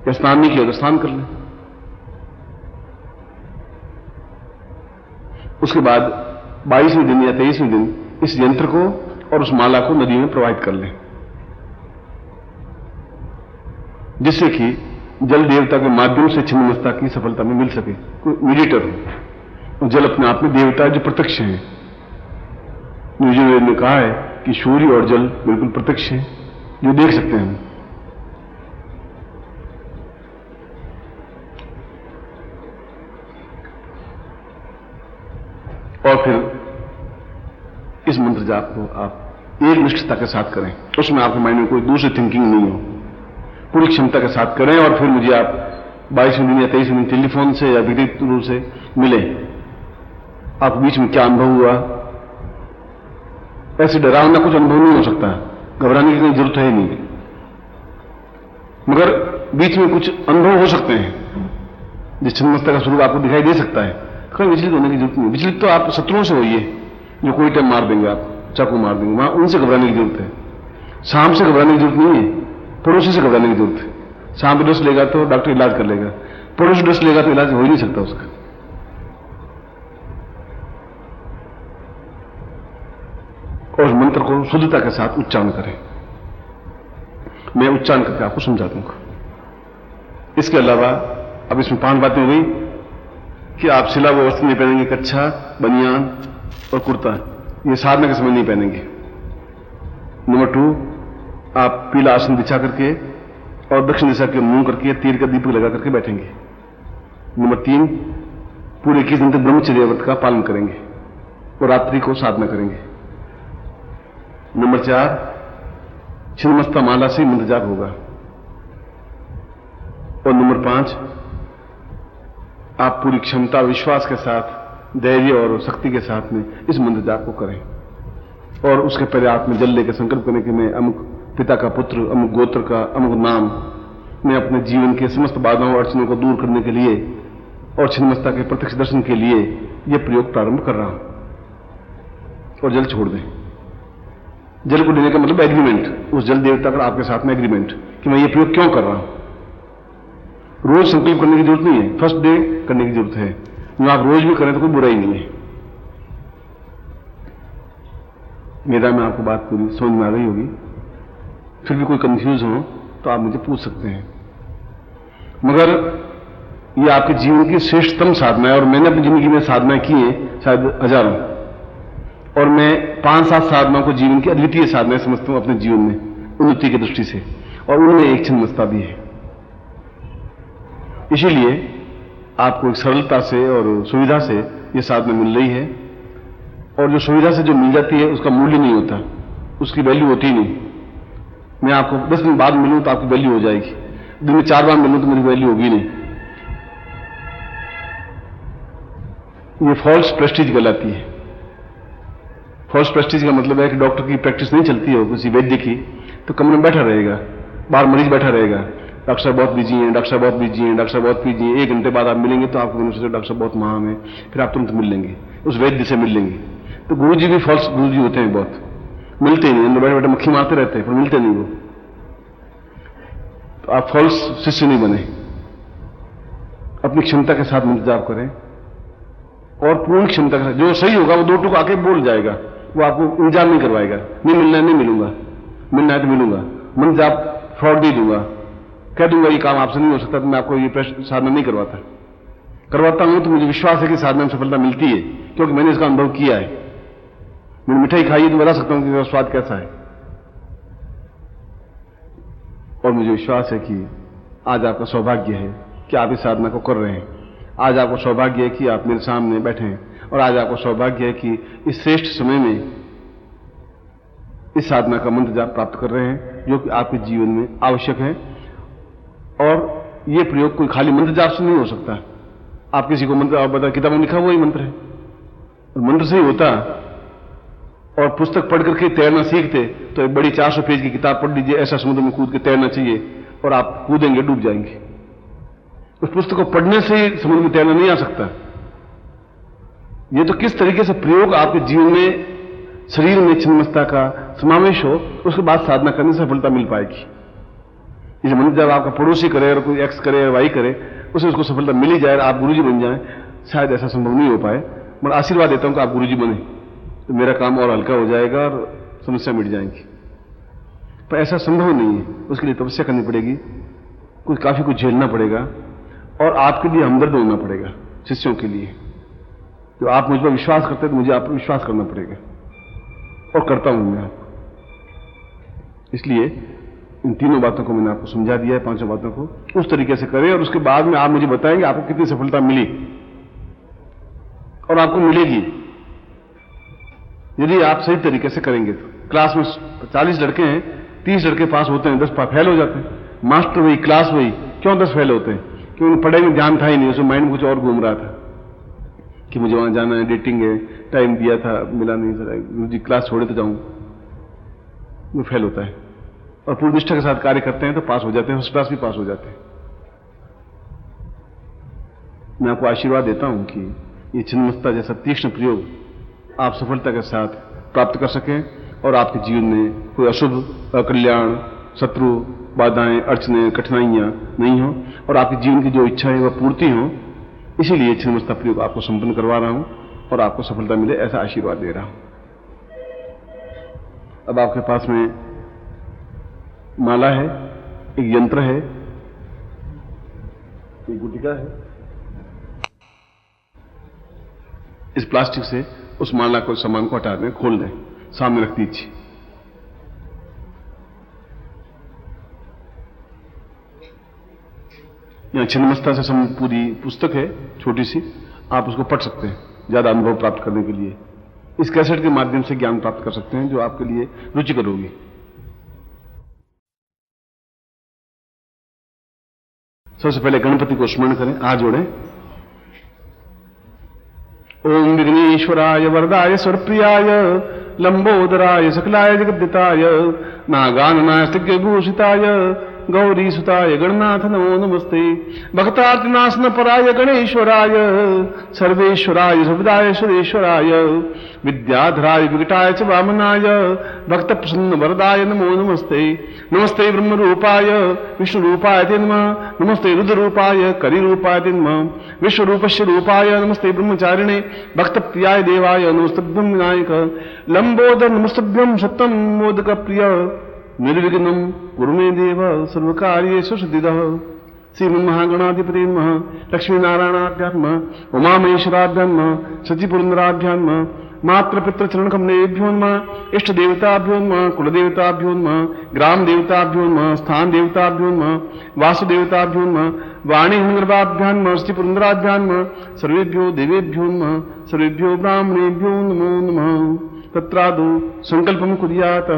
या स्नान नहीं किया तो स्नान कर लें। उसके बाद 22वें दिन या 23वें दिन इस यंत्र को और उस माला को नदी में प्रवाहित कर लें, जिससे कि जल देवता के माध्यम से छिन्नमस्ता की सफलता में मिल सके। कोई मीडिएटर हो। जल अपने आप में देवता है जो प्रत्यक्ष है। यजुर्वेद ने कहा है कि सूर्य और जल बिल्कुल प्रत्यक्ष है, जो देख सकते हैं हम। और फिर इस मंत्र जाप को आप एक निष्ठता के साथ करें, उसमें आपके माइंड में कोई दूसरी थिंकिंग नहीं हो, पूरी क्षमता के साथ करें। और फिर मुझे आप 22वें दिन या 23वें दिन टेलीफोन से या व्यक्तिगत रूप से मिले, आपको बीच में क्या अनुभव हुआ? ऐसे डरावना कुछ अनुभव नहीं हो सकता, घबराने की कोई जरूरत है नहीं, मगर बीच में कुछ अनुभव हो सकते हैं जिस छिन्नमस्ता का स्वरूप आपको दिखाई दे सकता है। कहीं विचलित होने की जरूरत नहीं। विचलित तो आप शत्रुओं से होइए जो कोई टाइम मार देंगे, आप चाकू मार देंगे, वहां उनसे घबराने की जरूरत है। सांप से घबराने की जरूरत नहीं है, पड़ोसी से घबराने की जरूरत है। सांप डस लेगा तो डॉक्टर इलाज कर लेगा, पड़ोसी डस लेगा तो इलाज हो ही नहीं सकता उसका। और उस मंत्र को शुद्धता के साथ उच्चारण करें। मैं उच्चारण करके आपको समझा दूंगा। इसके अलावा अब इसमें 5 बातें हो गई कि आप सिला वो वस्त्र नहीं पहनेंगे, कच्छा, बनियान और कुर्ता, ये साधना के समय नहीं पहनेंगे। नंबर 2, आप पीला आसन बिछा करके और दक्षिण दिशा के मुंह करके तीर का दीपक लगा करके बैठेंगे। नंबर 3, पूरे 21 दिन तक ब्रह्मचर्य व्रत का पालन करेंगे और रात्रि को साधना करेंगे। नंबर 4, छिन्नमस्ता माला से मंत्र जाप होगा। और नंबर 5, आप पूरी क्षमता विश्वास के साथ, धैर्य और शक्ति के साथ में इस मंत्र जाप को करें। और उसके पहले आप में जल लेकर संकल्प करें कि मैं अमुक पिता का पुत्र, अमुक गोत्र का, अमुक नाम, मैं अपने जीवन के समस्त बाधाओं और अड़चनों को दूर करने के लिए और छिन्नमस्ता के प्रत्यक्ष दर्शन के लिए यह प्रयोग प्रारंभ कर रहा हूं। और जल छोड़ दें। जल को देने का मतलब एग्रीमेंट, उस जल देवता का आपके साथ में एग्रीमेंट कि मैं ये प्रयोग क्यों कर रहा हूं। रोज संकल्प करने की जरूरत नहीं है, फर्स्ट डे करने की जरूरत है। जो आप रोज भी करें तो कोई बुराई नहीं है। मेरा में आपको बात पूरी समझ में आ गई होगी। फिर भी कोई कंफ्यूज हो तो आप मुझे पूछ सकते हैं। मगर ये आपके जीवन की श्रेष्ठतम साधना है और मैंने अपनी जिंदगी में साधना की है शायद हजारों, और मैं 5-7 साधनाओं को जीवन की अद्वितीय साधना समझता हूं अपने जीवन में उन्नति की दृष्टि से, और उनमें एक छिन्नमस्ता भी है। इसीलिए आपको एक सरलता से और सुविधा से यह साधना मिल रही है। और जो सुविधा से जो मिल जाती है उसका मूल्य नहीं होता, उसकी वैल्यू होती ही नहीं। मैं आपको 10 दिन बाद मिलूं तो आपकी वैल्यू हो जाएगी, दिन में 4 बार मिलूं तो मेरी वैल्यू होगी नहीं। ये फॉल्स प्रेस्टीज कहलाती है। फॉल्स प्रेस्टीज का मतलब है कि डॉक्टर की प्रैक्टिस नहीं चलती हो किसी वैद्य की तो कमरे में बैठा रहेगा, बाहर मरीज बैठा रहेगा, डॉक्टर साहब बहुत बिजी हैं, डॉक्टर साहब बहुत बिजी हैं, डॉक्टर साहब बहुत बिजी हैं। 1 घंटे बाद आप मिलेंगे तो आपको डॉक्टर साहब बहुत महान है, फिर आप तुरंत मिल लेंगे, उस वैद्य से मिल लेंगे। तो गुरुजी भी फॉल्स गुरुजी होते हैं, बहुत मिलते ही नहीं, अंदर बैठे बैठे मक्खी मारते रहते हैं पर मिलते नहीं वो। तो आप फॉल्स शिष्य नहीं बने। अपनी क्षमता के साथ मंत्र जाप करें और पूर्ण क्षमता के साथ। जो सही होगा वो 2 टूक आके बोल जाएगा, वो आपको इंतजार नहीं करवाएगा। नहीं मिलना है नहीं मिलूंगा, मिलना है तो मिलूंगा। मंत्र जाप फ्रॉड दे दूंगा, कह दूंगा ये काम आपसे नहीं हो सकता, तो मैं आपको ये साधना नहीं करवाता हूं तो मुझे विश्वास है कि साधना में सफलता मिलती है, क्योंकि मैंने इसका अनुभव किया है। मैंने मिठाई खाई है तो बता सकता हूं कि इसका स्वाद कैसा है। और मुझे विश्वास है कि आज आपका सौभाग्य है कि आप इस साधना को कर रहे हैं। आज आपको सौभाग्य है कि आप मेरे सामने बैठे हैं, और आज आपको सौभाग्य है कि इस श्रेष्ठ समय में इस साधना का मंत्र जाप प्राप्त कर रहे हैं जो कि आपके जीवन में आवश्यक है। और यह प्रयोग कोई खाली मंत्र जाप से नहीं हो सकता। आप किसी को मंत्र आप बता, किताबों में लिखा हुआ ही मंत्र है, और मंत्र से ही होता। और पुस्तक पढ़ करके तैरना सीखते तो एक बड़ी 400 पेज की किताब पढ़ लीजिए, ऐसा समुद्र में कूद के तैरना चाहिए, और आप कूदेंगे डूब जाएंगे। उस पुस्तक को पढ़ने से ही समुद्र में तैरना नहीं आ सकता। यह तो किस तरीके से प्रयोग आपके जीवन में, शरीर में छिन्नमस्ता का समावेश हो, उसके बाद साधना करने से सफलता मिल पाएगी। इस मंत्र जब आपका पड़ोसी करे और कोई एक्स करे और वाई करे, उसे उसको सफलता मिल ही जाए, आप गुरुजी बन जाएं, शायद ऐसा संभव नहीं हो पाए। मैं आशीर्वाद देता हूं कि आप गुरुजी बने तो मेरा काम और हल्का हो जाएगा और समस्या मिट जाएंगी। पर ऐसा संभव नहीं है, उसके लिए तपस्या करनी पड़ेगी, काफी कुछ झेलना पड़ेगा, और आपके लिए हमदर्द होना पड़ेगा शिष्यों के लिए। तो आप मुझ पर विश्वास करते हैं तो मुझे आप पर विश्वास करना पड़ेगा, और करता हूं मैं आपको। इसलिए इन 3 बातों को मैंने आपको समझा दिया है, 5 बातों को उस तरीके से करें, और उसके बाद में आप मुझे बताएंगे आपको कितनी सफलता मिली, और आपको मिलेगी यदि आप सही तरीके से करेंगे। तो क्लास में 40 लड़के हैं, 30 लड़के पास होते हैं, 10 फेल हो जाते हैं। मास्टर वही, क्लास वही, क्यों 10 फेल होते हैं? कि उन्हें पढ़ाई में ध्यान था ही नहीं, उसमें माइंड में कुछ और घूम रहा था कि मुझे वहां जाना है, डेटिंग है, टाइम दिया था मिला नहीं, सर गुरु जी क्लास छोड़े तो जाऊं, वो फेल होता है। और पूरी निष्ठा के साथ कार्य करते हैं तो पास हो जाते हैं, फर्स्ट क्लास भी पास हो जाते हैं। मैं आपको आशीर्वाद देता हूं कि ये छिन्नमस्ता जैसा तीक्ष्ण प्रयोग आप सफलता के साथ प्राप्त कर सकें और आपके जीवन में कोई अशुभ, अकल्याण, शत्रु, बाधाएं, अड़चने, कठिनाइयां नहीं हो और आपके जीवन की जो इच्छा है वह पूर्ति हो। इसीलिए छिन्नमस्ता प्रयोग आपको संपन्न करवा रहा हूं और आपको सफलता मिले ऐसा आशीर्वाद दे रहा हूं। अब आपके पास में माला है, एक यंत्र है, एक गुटिका है। इस प्लास्टिक से उस माला को, सामान को हटा दें, खोल दें, सामने रख दीजिए। यहां छिन्नमस्ता से पूरी पुस्तक है, छोटी सी, आप उसको पढ़ सकते हैं ज्यादा अनुभव प्राप्त करने के लिए। इस कैसेट के माध्यम से ज्ञान प्राप्त कर सकते हैं जो आपके लिए रुचिकर होगी। सबसे पहले गणपति को स्मरण करें, हाथ जोड़ें। ओम विघ्नेश्वराय वरदाय स्वरप्रियाय लंबोदराय सकलाय जगद्दिताय नागाननाय स्तग्यभूषिताय गौरी सुताय गणनाथ नमो नमस्ते। भक्तार्तिनाशन पराय गणेश्वराय सर्वेश्वराय सुविदाय सुरेश्वराय विद्याधराय विकटाय च वामनाय भक्त प्रसन्न वरदाय नमो नमस्ते। नमस्ते ब्रह्म रूपाय विष्णु रूपाय ते नमः। नमस्ते रुद्र रूपाय करि रूपाय ते नमः। विश्व रूपस्य रूपाय नमस्ते ब्रह्मचारिणे भक्त प्रियाय देवाय नमस्तभ्यं विनायक। लंबोदर नमस्तभ्यं सत्यं मोदक प्रिय निर्विघ्नं कुरु मे देव सर्वकार्येषु सिद्धिदः। श्रीमन्महागणाधिपते नमः। लक्ष्मीनारायणाभ्यां नमः। उमामहेश्वराभ्यां नमः। सचिपुरन्दराभ्यां नमः। मातृपितृचरणकमलेभ्यो नमः। इष्ट देवताभ्यो नमः। कुलदेवताभ्यो नमः। ग्राम देवताभ्यो नमः। स्थान देवताभ्यो नमः। वासुदेवताभ्यो नमः। वाणी हिमग्रभाभ्यां नमः। श्रीपुरन्दराभ्यां नमः। सर्वेभ्यो देवेभ्यो नमः। सर्वेभ्यो ब्राह्मणेभ्यो नमो नमः। तत्रादौ संकल्पं कुर्यात्।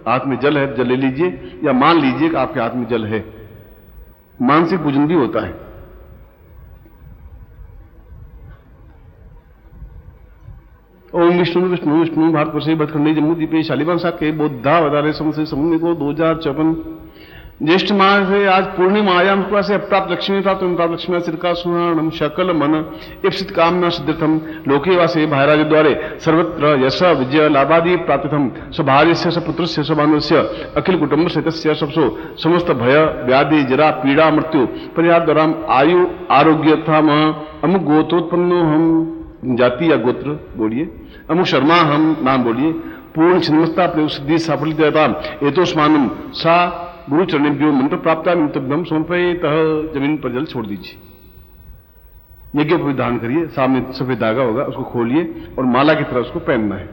हाथ में जल है, जल ले लीजिए या मान लीजिए कि आपके हाथ में जल है। मानसिक पूजन भी होता है। ओम विष्णु विष्णु विष्णु भारतवर्षे भरतखंडे जम्मू द्वीपे शालिवान के बौद्धावतारे समसे समुद्र को 2054 ज्येष्ठ माह से आज पूर्णिमा आयाम कृपा से अप्राप्त लक्ष्मी प्राप्त लक्ष्मी सिद्धा सुहाणम शकल मन इप्सित कामना सिद्ध्यर्थम लोके वासे भाईराज द्वारे सर्वत्र यश विजय लाभादि प्राप्तम स्वभार्यस्य सपुत्रस्य स्वबान्धवस्य अखिल कुटुंब सहितस्य सबसो समस्त भय व्याधि जरा पीड़ा मृत्यु परिहार द्वारा आयु आरोग्य तथा अमुक गोत्रोत्पन्नो हम, जाति या गोत्र बोलिए, अमुक शर्मा हम नाम बोलिए, पूर्ण छिन्नमस्ता प्रयोग सिद्धि साफल्यता एतोस्मानम सा गुरु चरणेभ्यो मंत्र प्राप्ता निमित्तभ्यम समर्पयेत। जमीन पर जल छोड़ दीजिए, यज्ञ पर धारण करिए, सामने सफेद धागा होगा उसको खोलिए और माला की तरह उसको पहनना है।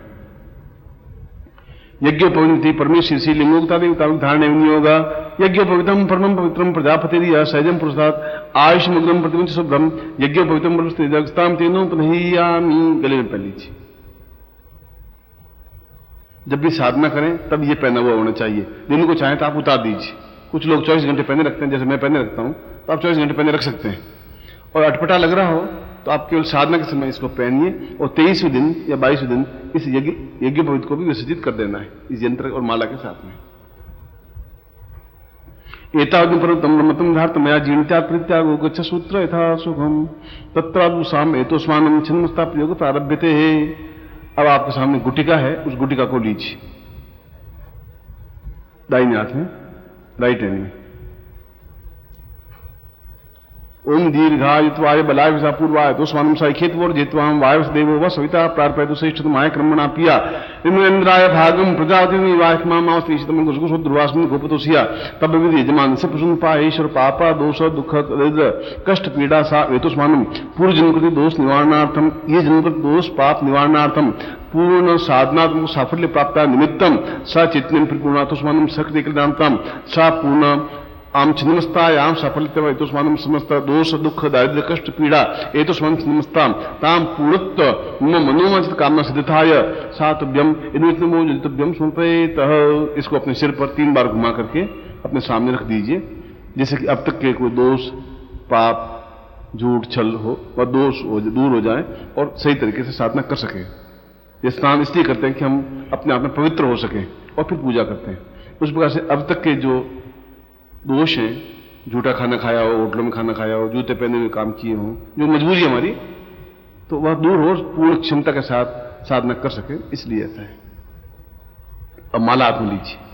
यज्ञ पवित्र परमेश्वर श्री लिंगोक्ता देवता धारण होगा। यज्ञ पवित्रम परमम पवित्रम प्रजापति सहजम पुरुषात आयुष मुग्रम प्रतिमंच शुभ्रम यज्ञ पवित्रम जगस्ताम तेनोपनहियामी। गले में पहन लीजिए। जब भी साधना करें तब ये पहना हुआ होना चाहिए। दिन को चाहें तो आप उतार दीजिए। कुछ लोग 24 घंटे पहने रखते हैं, जैसे मैं पहने रखता हूं, तो आप 24 घंटे पहने रख सकते हैं। और अटपटा लग रहा हो तो आप केवल साधना के समय इसको पहनिए और 23वें दिन या 22वें दिन इस यज्ञ पवित्र को भी विसर्जित कर देना है इस यंत्र और माला के साथ में। एतावद् पर्वतम ब्रह्मतम धार्त मया जीर्णत्यात् परित्यागो गच्छ सूत्र यथा सुखम तत्रादुसाम एतोस्मानम छिन्नमस्ता प्रयोग प्रारभ्यते है। अब आपके सामने गुटिका है, उस गुटिका को लीजिए दाहिने हाथ में, राइट हैंड में। ओम दीर्घायुत्वाय बलाय विषापूर्वाय दोस्मानम साइखेतवोर जेत्वाम वायवस देवो व सविता प्रार्पयतु श्रेष्ठ माय क्रमणा पिया इंद्राय भागम प्रजापति वायकमाम श्रीष्ठम गुसगुसो दुर्वासम गोपतोसिया तब विधि यजमान से प्रसन्न पाएश्वर पापा दोष दुख दरिद्र कष्ट पीड़ा सा वेतुस्मानम पूर्व जन्मकृति दोष निवारणार्थम ये जन्मकृत दोष पाप निवारणार्थम पूर्ण साधनात्मक साफल्य प्राप्त निमित्तम स चित्तन परिपूर्णातुस्मानम सकृति कल्याणताम सा पूर्ण आम छिन्नमस्तायाम साफल्यतम एतोस्मानम समस्त दोष दुख दारिद्र्य कष्ट पीड़ा एतोस्मानम छिन्नमस्ताम ताम पूर्णत्व मनोवांछित कामना सिद्धाय सातभ्यम इन्वितमो जलितभ्यम समर्पयेत। इसको अपने सिर पर 3 बार घुमा करके अपने सामने रख दीजिए, जैसे कि अब तक के कोई दोष पाप, झूठ, छल हो और दोष दूर हो जाए और सही तरीके से साधना कर सके। ये स्नान इसलिए करते हैं कि हम अपने आप में पवित्र हो सकें और फिर पूजा करते हैं। उस प्रकार से अब तक के जो दोष हैं, झूठा खाना खाया हो, होटलों में खाना खाया हो, जूते पहने हुए काम किए हों, जो मजबूरी है हमारी, तो वह दूर हो, पूर्ण क्षमता के साथ साधना कर सके, इसलिए ऐसा है। अब माला हाथ में लीजिए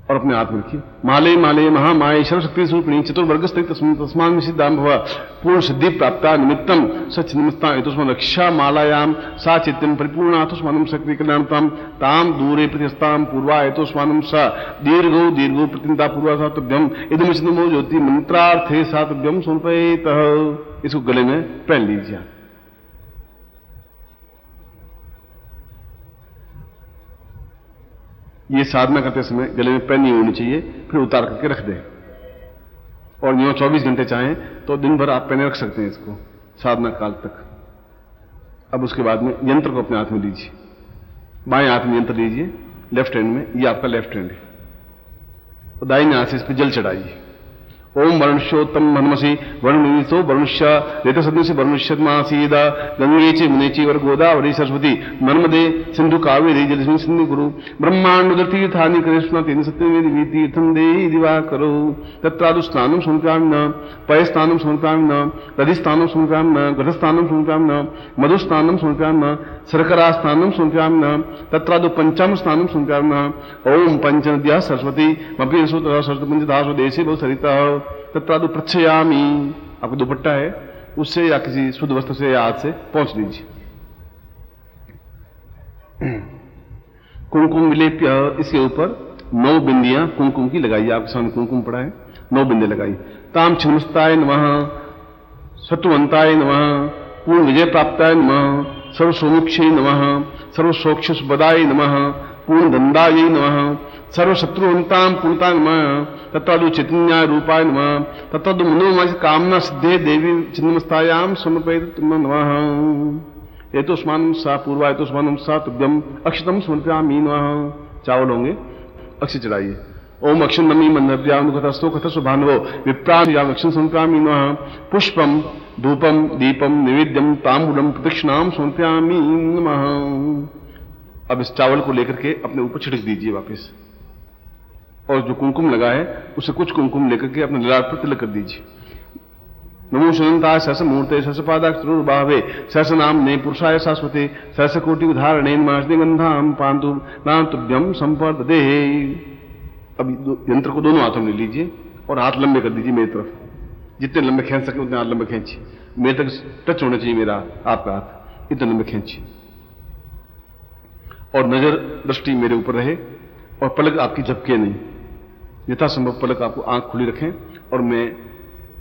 और अपने हाथ में रखिए। माले माले महामाये सर्वशक्ति स्वरूपिणी चतुर्वर्ग स्थित तस्मान सिद्धाम भव पूर्ण सिद्धि प्राप्ता निमित्तम सचिन्मस्ता एतस्म रक्षा मालायाम सा चित्तम परिपूर्णाथस्मानं सक्रिय कल्याणताम ताम दूरे प्रतिस्ताम पूर्वा एतस्मानं सा दीर्घो दीर्घो प्रतिन्ता पूर्वा सातभ्यम इदमिष्णमो ज्योति मंत्रार्थे सातभ्यम समर्पयेतः। इसको गले में पहन लीजिए। ये साधना करते समय गले में पेन नहीं होनी चाहिए, फिर उतार करके रख दें। और यूं 24 घंटे चाहें तो दिन भर आप पहने रख सकते हैं इसको साधना काल तक। अब उसके बाद में यंत्र को अपने हाथ में लीजिए, बाएं हाथ में यंत्र लीजिए, लेफ्ट हैंड में, ये आपका लेफ्ट हैंड है, तो दाहिने हाथ से इस पर जल चढ़ाइए। ओम वरुणोत्तम मनमसी वरुणीसो वरुष्य रेतसदृश वरुष्यमासीद गंगे च मुने वर गोदावरी सरस्वती नर्मदे सिंधु कावेरी जलस्मिन् सिंधु गुरु ब्रह्मांड कृष्ण तेन सत्यमेव तीर्थम देहि दिवाकरो तत्रादु स्नानं समर्पयामि न पयस्नानं समर्पयामि न दधिस्नानं समर्पयामि न घटस्नानं समर्पयामि न मधुस्नानं समर्पयामि न शर्करास्नानं समर्पयामि न तत्रादु पंचामृत स्नानं समर्पयामि न। ओम पंचनद्यः सरस्वती मपि सरस्वती पंचदासो देशे बहु सरिता तत्रादु प्रच्छयामि। आपको दुपट्टा है उससे या किसी शुद्ध वस्त्र से या हाथ से पहुंच लीजिए। कुमकुम विलेप्य, इसके ऊपर 9 बिंदियां कुमकुम की लगाइए। आपके सामने कुमकुम पड़ा है, 9 बिंदे लगाइए। ताम छिन्नमस्ताय नमः, सत्वंताय नमः, पूर्ण विजय प्राप्ताय नमः, सर्वसोमुक्षे नमः, सर्वसोक्ष सुपदाय नमः, पूर्ण दंडाय नमः, सर्वशत्रुवंताम पूर्णताय नमः, तत्रादु चैतन्याय रूपाय नमः, तत्रादु मनोमय कामना सिद्धे देवी छिन्नमस्तायाम समर्पयेत नमः। एतोस्मानं सा पूर्वा एतोस्मानं सा तुभ्यम अक्षतम समर्पयामि नमः। चावल होंगे, अक्षय चढ़ाइए। ओम अक्षन नमी मंदव्यानुकतस्तो कथस्व भानवो विप्रायाम अक्षन समर्पयामि नमः। पुष्पम धूपम दीपम निवेद्यम तांबूलम प्रदक्षिणाम समर्पयामि नमः। अब इस चावल को लेकर के अपने ऊपर छिड़क दीजिए वापस, और जो कुमकुम लगा है उसे कुछ कुमकुम लेकर के अपने ललाट पर तिलक कर दीजिए। नमो सुनंताय सहस मूर्ते सहस पादाक्षरुर्भावे सहस नाम ने पुरुषाय शाश्वते सहस कोटि उदाहरणे मार्जने गंधाम पांतु नाम तुभ्यम संपर्दते। अब यंत्र को दोनों हाथों में ले लीजिए और हाथ लंबे कर दीजिए मेरी तरफ, जितने लंबे खींच सके उतने हाथ लंबे खींचिए। मेरे तक टच होना चाहिए मेरा आपका हाथ, इतने लंबे खींचिए और नजर दृष्टि मेरे ऊपर रहे और पलक आपकी झपके नहीं, यथासंभव पलक आपको आंख खुली रखें और मैं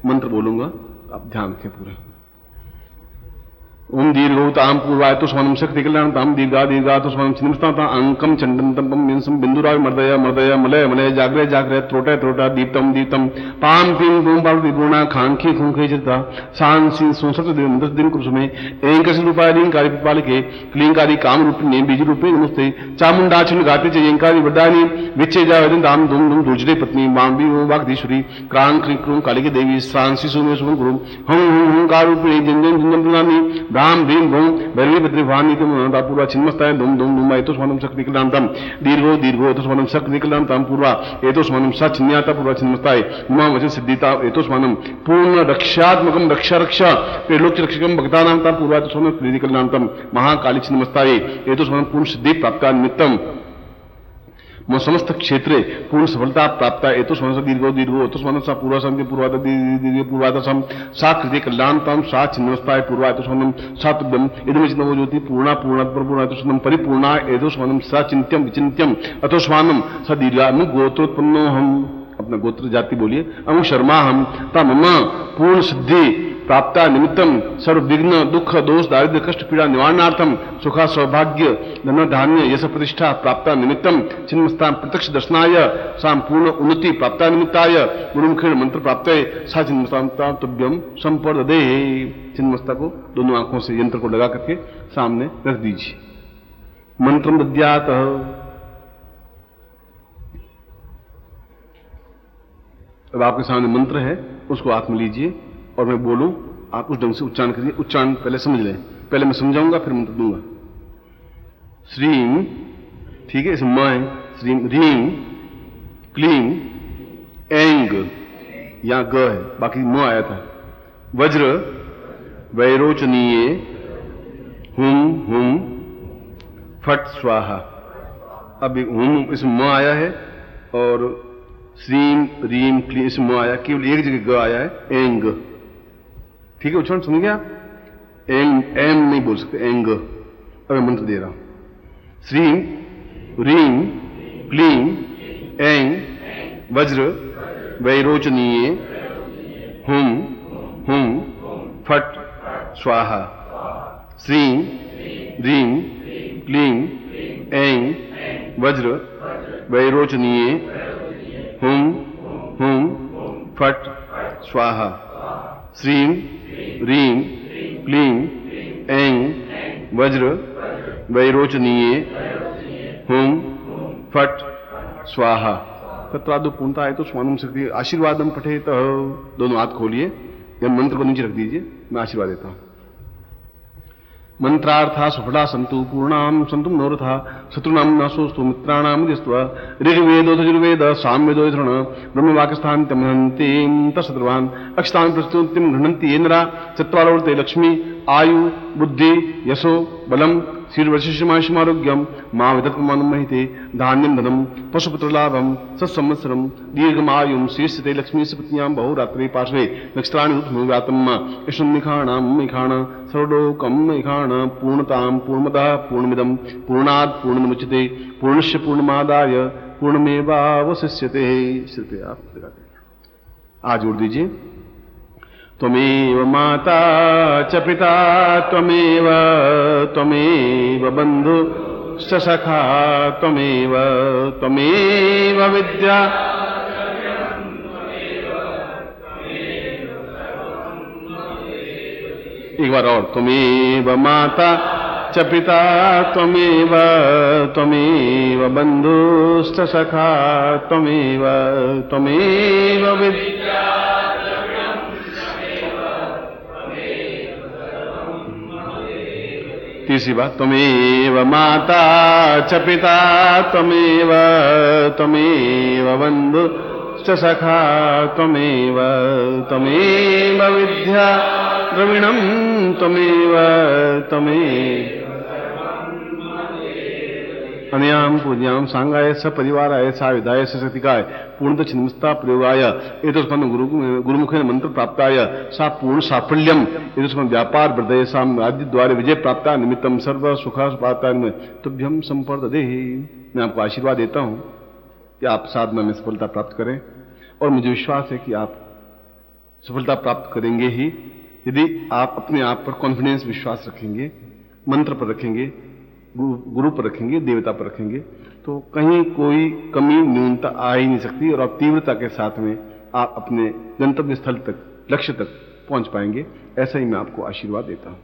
मंत्र बोलूंगा, आप ध्यान रखें पूरा। ओम दीर्घोताम पूर्वाय तो स्वानम शक्ति कल्याणताम दीर्घा दीर्घा तो स्वानम छिन्नमस्ताता अंकम चंडंतम मिंसम बिंदुराय मर्दय मर्दय मलय मलय जाग्रय जाग्रय त्रोटय त्रोटा दीप्तम दीप्तम पाम पीम पूम पार्वती पूर्णा खांखी खूंखे चिता सांसी सोसत दिन 10 दिन कुसुमे एंकसी रूपाय रींकारी पालिके क्लींकारी काम रूपिणे बीज रूपे नमस्ते चामुंडाचन गाते च एंकारी वरदानी विच्चे जावदन दाम धूम धूम दूजरे पत्नी मांबी ओम वागधीश्वरी क्रांग क्रीं क्रूं कालिके देवी सांसी सुमे सुमन गुरु हं हं हंकार रूपिणे जंजन जंजन प्रणामी राम भीम भूम भैरवी भद्री भानी पूर्वा छिन्मस्ताय धूम धूम धूम एतोस्मानं शक्ति कल्याणताम दीर्घो दीर्घो एतोस्मानं शक्ति कल्याणताम पूर्वा एतोस्मानं सा छिन्न्याता पूर्वा छिन्मस्ताय उमा वचन सिद्धिता एतोस्मानं पूर्ण रक्षात्मकं रक्षा रक्षा त्रैलोक्य रक्षकं भक्तानां ता पूर्वा एतोस्मानं प्रीति कल्याणताम महाकाली छिन्मस्ताय एतोस्मानं पूर्ण सिद्धि प्राप्ता निमित्तम मो समस्त क्षेत्रे पूर्ण सफलता प्राप्त एतोस्मानं सा दीर्घो दीर्घो एतोस्मानं सा पूर्वासंति पूर्वाद दीर्घ पूर्वादसम सा कृते कल्याणताम सा छिन्नमस्ताय पूर्वा एतोस्मानं सा तुभ्यम इदमिच्नवो ज्योति पूर्णा पूर्णात्पूर्णा एतोस्मानं परिपूर्णा एतोस्मानं सा चिंत्यम विचिंत्यम अतोस्मानं सा दीर्घा गोत्रोत्पन्नो हम, अपना गोत्र जाति बोलिए, अमु शर्मा हम ता मम पूर्ण सिद्धि प्राप्ता निमित्तम सर्व विघ्न दुख दोष दारिद्र्य कष्ट पीड़ा निवारणार्थम सुखा सौभाग्य धन धान्य यश प्रतिष्ठा प्राप्ता निमित्तम छिन्नमस्तां प्रत्यक्ष दर्शनाय साम पूर्ण उन्नति प्राप्ता निमित्ताय गुरुमुखेण मंत्र प्राप्तये सा छिन्नमस्तां तुभ्यम संपर्दते। छिन्नमस्ता को दोनों आंखों से यंत्र को लगा करके सामने रख दीजिए। मंत्रम दद्यात अब आपके सामने मंत्र है, उसको हाथ में लीजिए और मैं बोलूं, आप उस ढंग से उच्चारण करिए। उच्चारण पहले समझ लें, पहले मैं समझाऊंगा फिर मंत्र दूंगा। श्रीम, ठीक है, इसमें मैं श्रीम, रीम, क्लीम, एंग, यहां ग है, बाकी म आया था। वज्र, वैरोचनीय, हुम, फट स्वाहा। अब हुम इसमें म आया है और श्रीम, रीम, क्लीम इसमें म आया, केवल एक जगह ग आया है, एंग। ठीक है, उच्चारण समझ गया? एंग, एम नहीं बोल सकते, एंग। अब मैं मंत्र दे रहा हूं। श्रीम, रीम, क्लीम, एंग, वज्र, वैरोचनीय, हुम, फट स्वाहा। श्रीम, रीम, क्लीम, एंग, वज्र, वैरोचनीय, हुम, फट स्वाहा। श्रीम, रीम, क्लीम, एंग, वज्र, वैरोचनीय, हुम, फट स्वाहा। तत्रादु पूर्णता है तो स्वानुम शक्ति आशीर्वादम पठे। तो दोनों हाथ खोलिए या मंत्र को नीचे रख दीजिए, मैं आशीर्वाद देता हूं। मंत्रार्था सुफला संतु पूर्णाम संतु मनोरथा शत्रुनाम नाशोस्तु मित्राणाम दिस्त्वा ऋग्वेदो यजुर्वेद सामवेदो यथुण ब्रह्मवाक्यस्थान तमहन्ति तत्सर्वान् अक्षतान् प्रस्तुतिं गृह्णन्ति ये नरा चत्वारोर्ते लक्ष्मी आयु बुद्धि यशो बलम शीर्वशिष्यमायुष्यमारोग्यम मां विदत्मानं महिते धान्यं धनं पशुपुत्रलाभं सत्संवत्सरं दीर्घमायुं शीर्षते लक्ष्मी सपत्न्यां बहुरात्रि पार्श्वे नक्षत्राणि उत्समुव्यातम् ईश्वन्निखाणां मिखाण सर्वलोकं मिखाण पूर्णतां पूर्णमदः पूर्णमिदं पूर्णात् पूर्णमुच्यते पूर्णस्य पूर्णमादाय पूर्णमेवावशिष्यते। सिर्फ आप आज जोड़ दीजिए। त्वमेव माता च पिता त्वमेव बन्धुश्च सखा त्वमेव विद्या। एक बार और। त्वमेव माता च पिता त्वमेव बन्धुश्च सखा त्वमेव विद्या। तीसरी बात। त्वमेव माता च पिता त्वमेव बन्धुश्च सखा त्वमेव विद्या द्रविणं त्वमेव अनयाम पूज्याम सांगाय सपरिवाराय साविधाय सशक्तिकाय पूर्णतः छिन्नमस्ता प्रयोगाय एतस्मन् गुरुमुखेन मंत्र प्राप्ताय सा पूर्ण साफल्यम एतस्मन् व्यापार वृद्धये साम्राज्य द्वारे विजय प्राप्ता निमित्तम सर्व सुख पाताय तुभ्यम संपर्ददे। मैं आपको आशीर्वाद देता हूं कि आप साधना में सफलता प्राप्त करें और मुझे विश्वास है कि आप सफलता प्राप्त करेंगे ही यदि आप अपने आप पर कॉन्फिडेंस विश्वास रखेंगे, मंत्र पर रखेंगे, गुरु पर रखेंगे, देवता पर रखेंगे, तो कहीं कोई कमी न्यूनता आ ही नहीं सकती और आप तीव्रता के साथ में आप अपने गंतव्य स्थल तक, लक्ष्य तक पहुंच पाएंगे। ऐसा ही मैं आपको आशीर्वाद देता हूं।